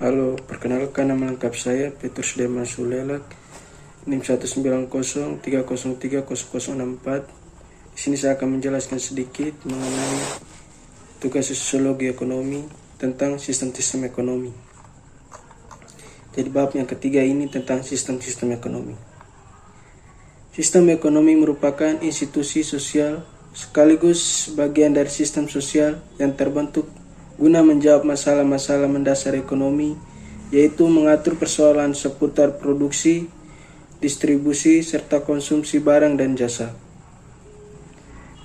Halo, perkenalkan nama lengkap saya Petrus Demas Sulelak, NIM 19030030064. Di sini saya akan menjelaskan sedikit mengenai tugas sosiologi ekonomi tentang sistem-sistem ekonomi. Jadi bab yang ketiga ini tentang sistem-sistem ekonomi. Sistem ekonomi merupakan institusi sosial sekaligus bagian dari sistem sosial yang terbentuk guna menjawab masalah-masalah mendasar ekonomi, yaitu mengatur persoalan seputar produksi, distribusi, serta konsumsi barang dan jasa.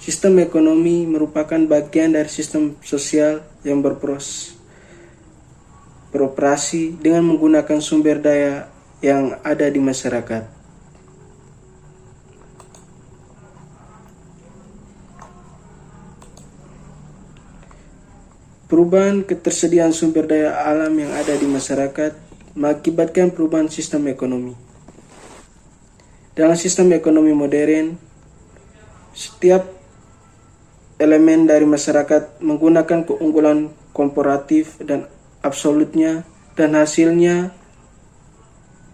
Sistem ekonomi merupakan bagian dari sistem sosial yang beroperasi dengan menggunakan sumber daya yang ada di masyarakat. Perubahan ketersediaan sumber daya alam yang ada di masyarakat mengakibatkan perubahan sistem ekonomi. Dalam sistem ekonomi modern, setiap elemen dari masyarakat menggunakan keunggulan komparatif dan absolutnya, dan hasilnya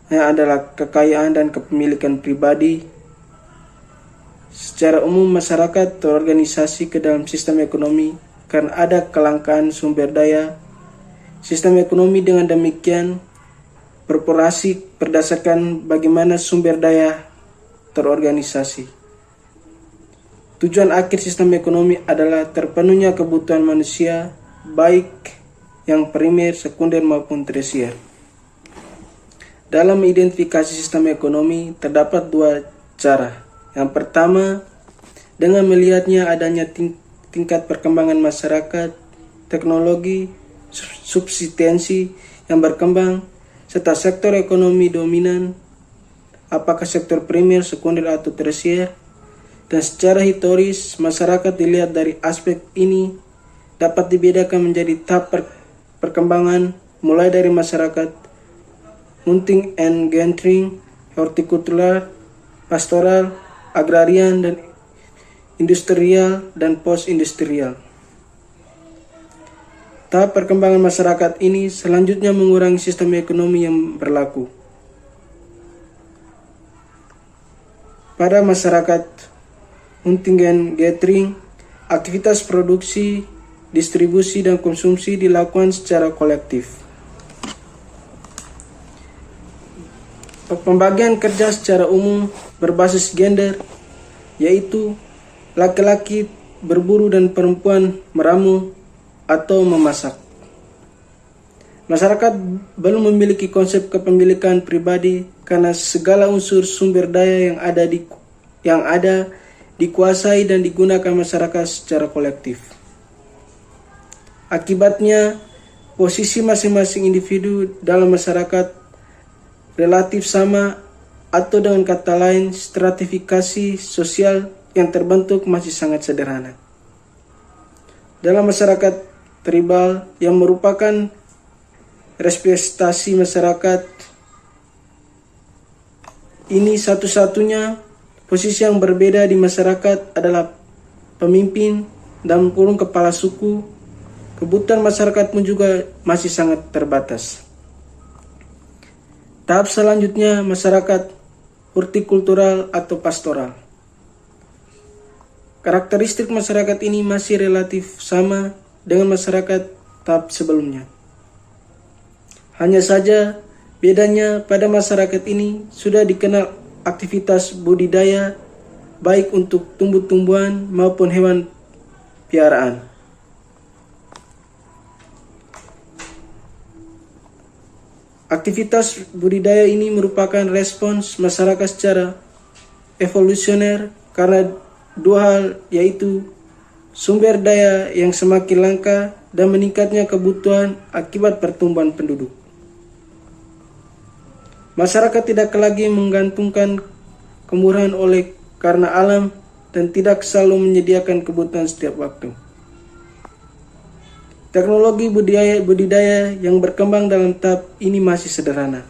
yang adalah kekayaan dan kepemilikan pribadi. Secara umum, masyarakat terorganisasi ke dalam sistem ekonomi karena ada kelangkaan sumber daya. Sistem ekonomi dengan demikian beroperasi berdasarkan bagaimana sumber daya terorganisasi. Tujuan akhir sistem ekonomi adalah terpenuhnya kebutuhan manusia, baik yang primer, sekunder maupun tersier. Dalam mengidentifikasi sistem ekonomi terdapat dua cara. Yang pertama, dengan melihatnya adanya tingkat perkembangan masyarakat, teknologi, subsistensi yang berkembang, serta sektor ekonomi dominan, apakah sektor primer, sekunder, atau tersier. Dan secara historis, masyarakat dilihat dari aspek ini dapat dibedakan menjadi tahap perkembangan, mulai dari masyarakat hunting and gathering, hortikultural, pastoral, agrarian, dan industrial dan post-industrial. Tahap perkembangan masyarakat ini selanjutnya mengurangi sistem ekonomi yang berlaku. Pada masyarakat hunting and gathering, aktivitas produksi, distribusi, dan konsumsi dilakukan secara kolektif. Pembagian kerja secara umum berbasis gender, yaitu laki-laki berburu dan perempuan meramu atau memasak. Masyarakat belum memiliki konsep kepemilikan pribadi karena segala unsur sumber daya yang ada dikuasai dan digunakan masyarakat secara kolektif. Akibatnya, posisi masing-masing individu dalam masyarakat relatif sama, atau dengan kata lain, stratifikasi sosial yang terbentuk masih sangat sederhana. Dalam masyarakat tribal yang merupakan representasi masyarakat ini, satu-satunya posisi yang berbeda di masyarakat adalah pemimpin dan kepala suku. Kebutuhan masyarakat pun juga masih sangat terbatas. Tahap selanjutnya, masyarakat hortikultural atau pastoral. Karakteristik masyarakat ini masih relatif sama dengan masyarakat tahap sebelumnya. Hanya saja bedanya pada masyarakat ini sudah dikenal aktivitas budidaya baik untuk tumbuh-tumbuhan maupun hewan piaraan. Aktivitas budidaya ini merupakan respons masyarakat secara evolusioner karena dua hal, yaitu sumber daya yang semakin langka dan meningkatnya kebutuhan akibat pertumbuhan penduduk. Masyarakat tidak lagi menggantungkan kemurahan karena alam dan tidak selalu menyediakan kebutuhan setiap waktu. Teknologi budidaya yang berkembang dalam tahap ini masih sederhana,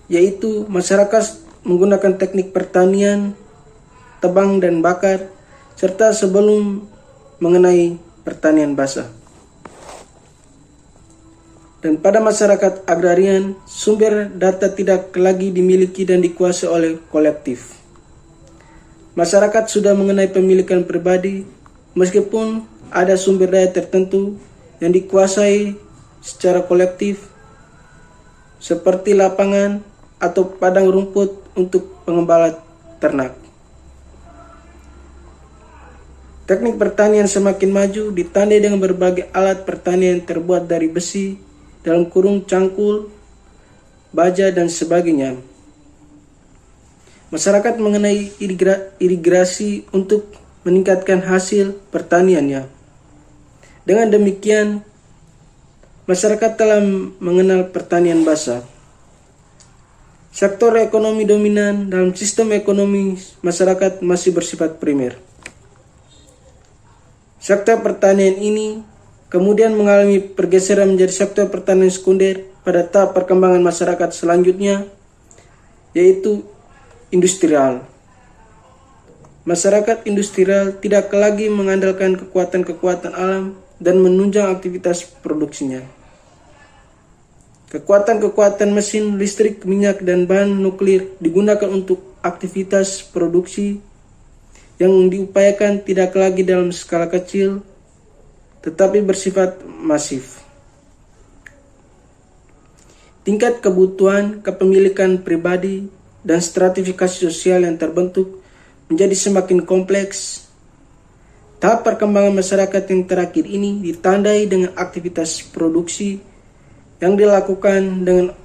yaitu masyarakat menggunakan teknik pertanian, tebang dan bakar, serta sebelum mengenai pertanian basah. Dan pada masyarakat agrarian, sumber data tidak lagi dimiliki dan dikuasai oleh kolektif. Masyarakat sudah mengenai pemilikan pribadi, meskipun ada sumber daya tertentu yang dikuasai secara kolektif, seperti lapangan atau padang rumput untuk pengembala ternak. Teknik pertanian semakin maju ditandai dengan berbagai alat pertanian terbuat dari besi, dalam kurung cangkul, baja, dan sebagainya. Masyarakat mengenai irigasi untuk meningkatkan hasil pertaniannya. Dengan demikian, masyarakat telah mengenal pertanian basah. Sektor ekonomi dominan dalam sistem ekonomi masyarakat masih bersifat primer. Sektor pertanian ini kemudian mengalami pergeseran menjadi sektor pertanian sekunder pada tahap perkembangan masyarakat selanjutnya, yaitu industrial. Masyarakat industrial tidak lagi mengandalkan kekuatan-kekuatan alam dan menunjang aktivitas produksinya. Kekuatan-kekuatan mesin, listrik, minyak, dan bahan nuklir digunakan untuk aktivitas produksi yang diupayakan tidak lagi dalam skala kecil, tetapi bersifat masif. Tingkat kebutuhan, kepemilikan pribadi, dan stratifikasi sosial yang terbentuk menjadi semakin kompleks. Tahap perkembangan masyarakat yang terakhir ini ditandai dengan aktivitas produksi yang dilakukan dengan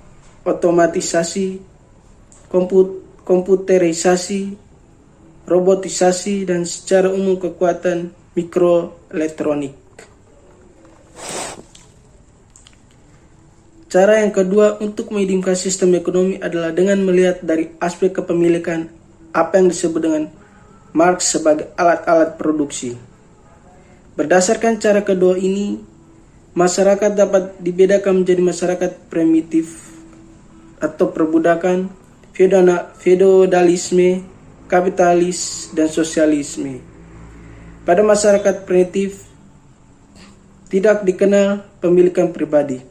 otomatisasi, komputerisasi, robotisasi, dan secara umum kekuatan mikroelektronik. Cara yang kedua untuk mengidentifikasi sistem ekonomi adalah dengan melihat dari aspek kepemilikan apa yang disebut dengan Marx sebagai alat-alat produksi. Berdasarkan cara kedua ini, masyarakat dapat dibedakan menjadi masyarakat primitif atau perbudakan, feodalisme, kapitalis, dan sosialisme. Pada masyarakat primitif, tidak dikenal pemilikan pribadi.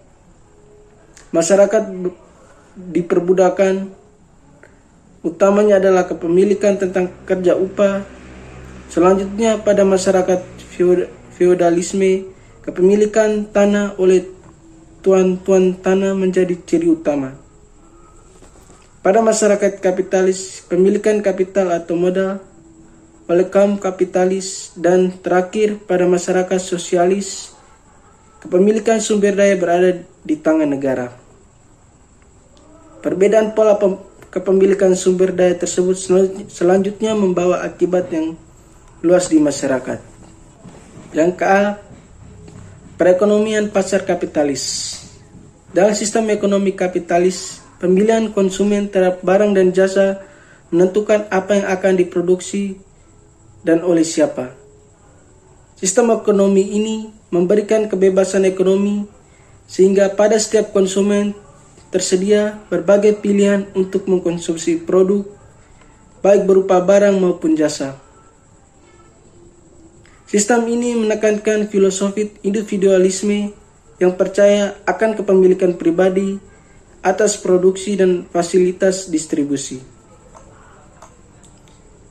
Masyarakat diperbudakan, utamanya adalah kepemilikan tentang kerja upah. Selanjutnya pada masyarakat feodalisme, kepemilikan tanah oleh tuan-tuan tanah menjadi ciri utama. Pada masyarakat kapitalis, pemilikan kapital atau modal oleh kaum kapitalis, dan terakhir pada masyarakat sosialis, kepemilikan sumber daya berada di tangan negara. Perbedaan pola kepemilikan sumber daya tersebut selanjutnya membawa akibat yang luas di masyarakat. Yang ke-A, perekonomian pasar kapitalis. Dalam sistem ekonomi kapitalis, pemilihan konsumen terhadap barang dan jasa menentukan apa yang akan diproduksi dan oleh siapa. Sistem ekonomi ini memberikan kebebasan ekonomi sehingga pada setiap konsumen tersedia berbagai pilihan untuk mengkonsumsi produk, baik berupa barang maupun jasa. Sistem ini menekankan filosofi individualisme yang percaya akan kepemilikan pribadi atas produksi dan fasilitas distribusi.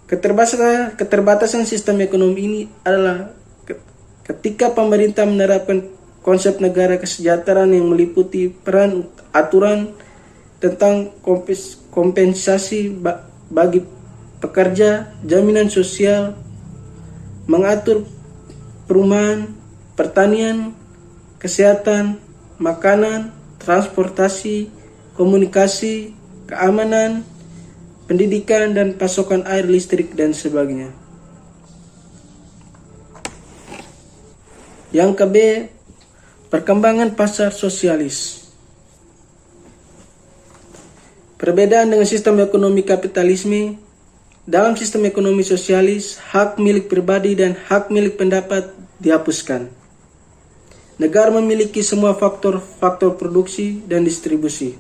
Keterbatasan sistem ekonomi ini adalah ketika pemerintah menerapkan konsep negara kesejahteraan yang meliputi peran aturan tentang kompensasi bagi pekerja, jaminan sosial, mengatur perumahan, pertanian, kesehatan, makanan, transportasi, komunikasi, keamanan, pendidikan, dan pasokan air, listrik, dan sebagainya. Yang ke-B, perkembangan pasar sosialis. Perbedaan dengan sistem ekonomi kapitalisme, dalam sistem ekonomi sosialis, hak milik pribadi dan hak milik pendapat dihapuskan. Negara memiliki semua faktor produksi dan distribusi.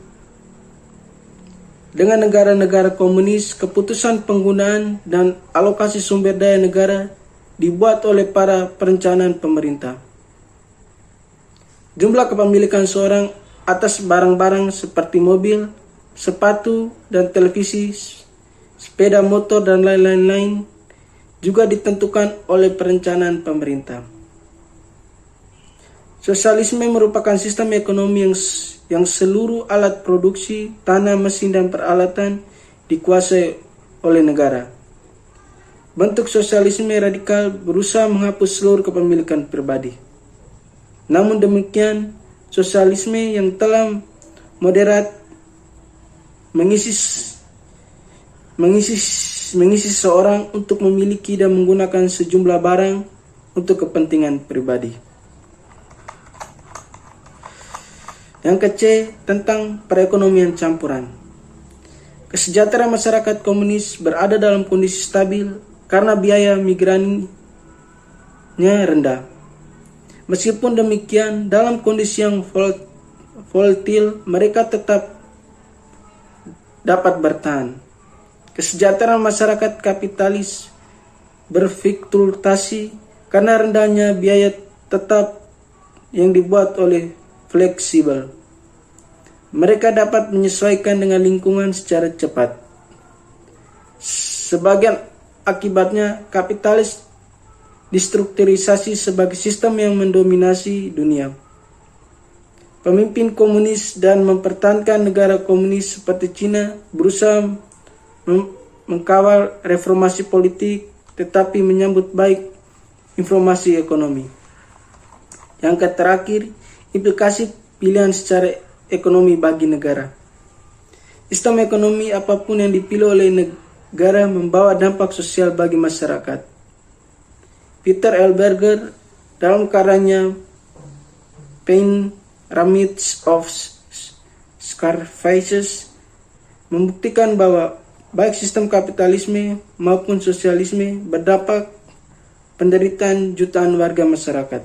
Dengan negara-negara komunis, keputusan penggunaan dan alokasi sumber daya negara dibuat oleh para perencanaan pemerintah. Jumlah kepemilikan seorang atas barang-barang seperti mobil, sepatu, dan televisi, sepeda motor, dan lain-lain juga ditentukan oleh perencanaan pemerintah. Sosialisme merupakan sistem ekonomi yang seluruh alat produksi, tanah, mesin, dan peralatan dikuasai oleh negara. Bentuk sosialisme radikal berusaha menghapus seluruh kepemilikan pribadi. Namun demikian, sosialisme yang telah moderat mengisi seseorang untuk memiliki dan menggunakan sejumlah barang untuk kepentingan pribadi. Yang ketiga, tentang perekonomian campuran. Kesejahteraan masyarakat komunis berada dalam kondisi stabil karena biaya migrasinya rendah. Meskipun demikian, dalam kondisi yang volatil, mereka tetap dapat bertahan. Kesejahteraan masyarakat kapitalis berfluktuasi karena rendahnya biaya tetap yang dibuat oleh fleksibel. Mereka dapat menyesuaikan dengan lingkungan secara cepat. Sebagian akibatnya, kapitalis distrukturisasi sebagai sistem yang mendominasi dunia. Pemimpin komunis dan mempertahankan negara komunis seperti Cina berusaha mengkawal reformasi politik, tetapi menyambut baik informasi ekonomi. Yang terakhir, implikasi pilihan secara ekonomi bagi negara. Sistem ekonomi apapun yang dipilih oleh negara membawa dampak sosial bagi masyarakat. Peter L. Berger dalam karyanya Pyramids of Sacrifices membuktikan bahwa baik sistem kapitalisme maupun sosialisme berdampak penderitaan jutaan warga masyarakat.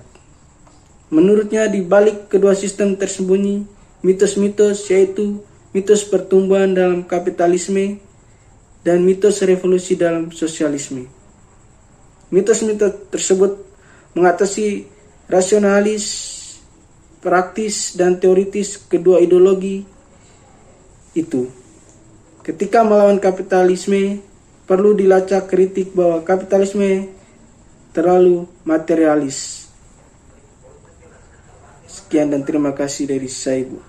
Menurutnya, di balik kedua sistem tersembunyi mitos-mitos, yaitu mitos pertumbuhan dalam kapitalisme dan mitos revolusi dalam sosialisme. Mitos-mitos tersebut mengatasi rasionalis, praktis, dan teoritis kedua ideologi itu. Ketika melawan kapitalisme, perlu dilacak kritik bahwa kapitalisme terlalu materialis. Sekian dan terima kasih dari saya, Bu.